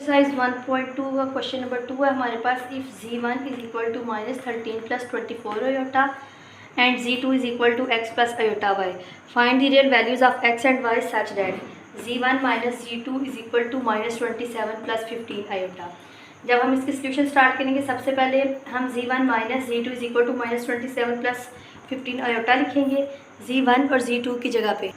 Exercise 1.2 का question number 2 है हमारे पास। If z1 is equal to -13 + 24 iota and z2 is equal to x + iota y, find the real values of x and y such that z1 - z2 is equal to -27 + 15 iota. जब हम इसकी solution start करेंगे, सबसे पहले हम z1 - z2 is equal to -27 + 15 iota लिखेंगे। z1 और z2 की जगह पे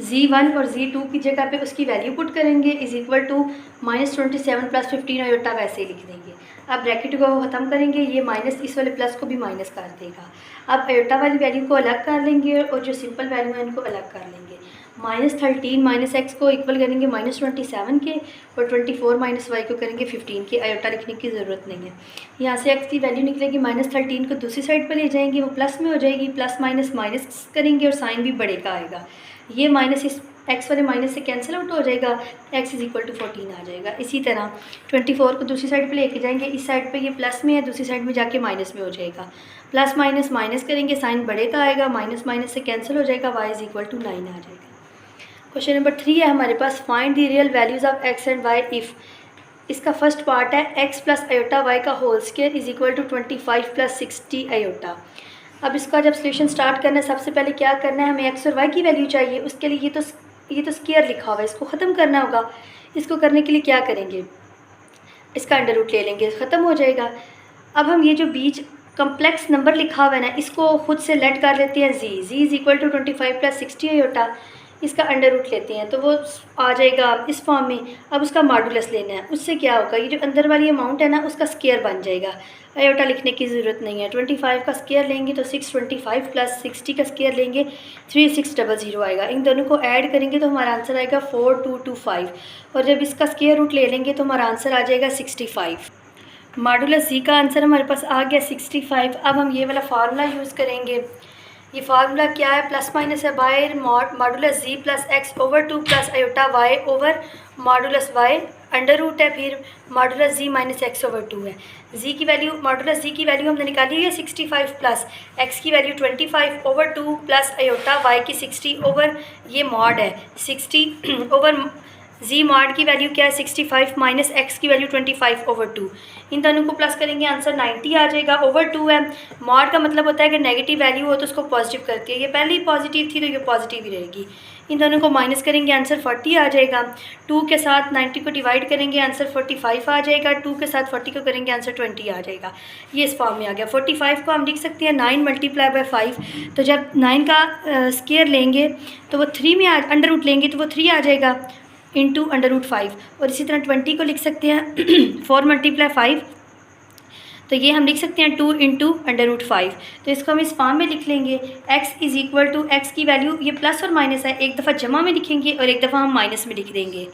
z1 और z2 की जगह पे उसकी वैल्यू पुट करेंगे, इज इक्वल टू -27 + 15 आयोटा वैसे ही लिख देंगे। अब ब्रैकेट को ख़त्म करेंगे, ये माइनस इस वाले प्लस को भी माइनस कर देगा। अब आयोटा वाली वैल्यू को अलग कर लेंगे और जो सिंपल वैल्यू है इनको अलग कर लेंगे। -13 - x को इक्वल करेंगे -27 के, और 24 - y को करेंगे 15 के। आयोटा लिखने की ज़रूरत नहीं है। यहाँ से x की वैल्यू निकलेगी, -13 को दूसरी साइड पर ले जाएंगे, वो प्लस में हो जाएगी, प्लस माइनस माइनस करेंगे और साइन भी बड़े का आएगा। ये माइनस इस x वाले माइनस से कैंसिल आउट हो जाएगा, x इज इक्वल टू 14 आ जाएगा। इसी तरह 24 को दूसरी साइड पे लेके जाएंगे, इस साइड पे ये प्लस में है, दूसरी साइड में जाके माइनस में हो जाएगा। प्लस माइनस माइनस करेंगे, साइन बड़े का आएगा, माइनस माइनस से कैंसिल हो जाएगा, y इज इक्वल टू 9 आ जाएगा। क्वेश्चन नंबर 3 है हमारे पास। Find the real values of x and y if. इसका फर्स्ट पार्ट है x + आयोटा y का whole square is equal to 25 + 60 iota. अब इसका जब सोल्यूशन स्टार्ट करना है, सबसे पहले क्या करना है, हमें x और y की वैल्यू चाहिए। उसके लिए ये तो स्क्वायर लिखा हुआ है, इसको ख़त्म करना होगा। इसको करने के लिए क्या करेंगे, इसका अंडर रूट ले लेंगे, ख़त्म हो जाएगा। अब हम ये जो बीच कम्प्लेक्स नंबर लिखा हुआ है ना, इसको खुद से लेट कर लेते हैं z is equal to 25 + 60 iota. इसका अंडर रूट लेते हैं तो वो आ जाएगा इस फॉर्म में। अब उसका मॉडुलस लेना है, उससे क्या होगा, ये जो अंदर वाली अमाउंट है ना उसका स्क्वायर बन जाएगा। आयोटा लिखने की ज़रूरत नहीं है। 25 का स्क्वायर लेंगे तो 625 + 60 का स्क्वायर लेंगे 3600 आएगा। इन दोनों को ऐड करेंगे तो हमारा आंसर आएगा 4225, और जब इसका स्क्वायर रूट ले लेंगे तो हमारा आंसर आ जाएगा 65। मॉडुलस z का आंसर हमारे पास आ गया 65। अब हम ये वाला फार्मूला यूज़ करेंगे। ये फार्मूला क्या है, प्लस माइनस है, by modulus z + x/2 + iota y over modulus y under root है, फिर मॉडुलस z - x/2 है। z की वैल्यू, मॉडुलस z की वैल्यू हमने निकाली है 65 प्लस x की वैल्यू 25/2 प्लस आयोटा y की 60 ओवर ये मॉड है 60 ओवर z मॉड की वैल्यू क्या है 65 माइनस x की वैल्यू 25/2। इन दोनों को प्लस करेंगे, आंसर 90 आ जाएगा। ओवर 2 है, मॉड का मतलब होता है कि नेगेटिव वैल्यू हो तो उसको पॉजिटिव करती है। ये पहले ही पॉजिटिव थी तो ये पॉजिटिव ही रहेगी। इन दोनों को माइनस करेंगे, आंसर 40 आ जाएगा। 2 के साथ 90 को डिवाइड करेंगे, आंसर 45 आ जाएगा। 2 के साथ 40 को करेंगे, आंसर 20 आ जाएगा। ये इस फॉर्म में आ गया। 45 को हम लिख सकते हैं 9 × 5। तो जब 9 का स्क्वायर लेंगे तो वो 3 में अंडर रूट लेंगे तो वो 3 आ जाएगा इंटू अंडर रूट 5। और इसी तरह 20 को लिख सकते हैं 4 × 5, तो ये हम लिख सकते हैं 2 इंटू अंडर रूट 5। तो इसको हम इस फॉर्म में लिख लेंगे। x is equal to, X की वैल्यू ये प्लस और माइनस है, एक दफ़ा जमा में लिखेंगे और एक दफ़ा हम माइनस में लिख देंगे।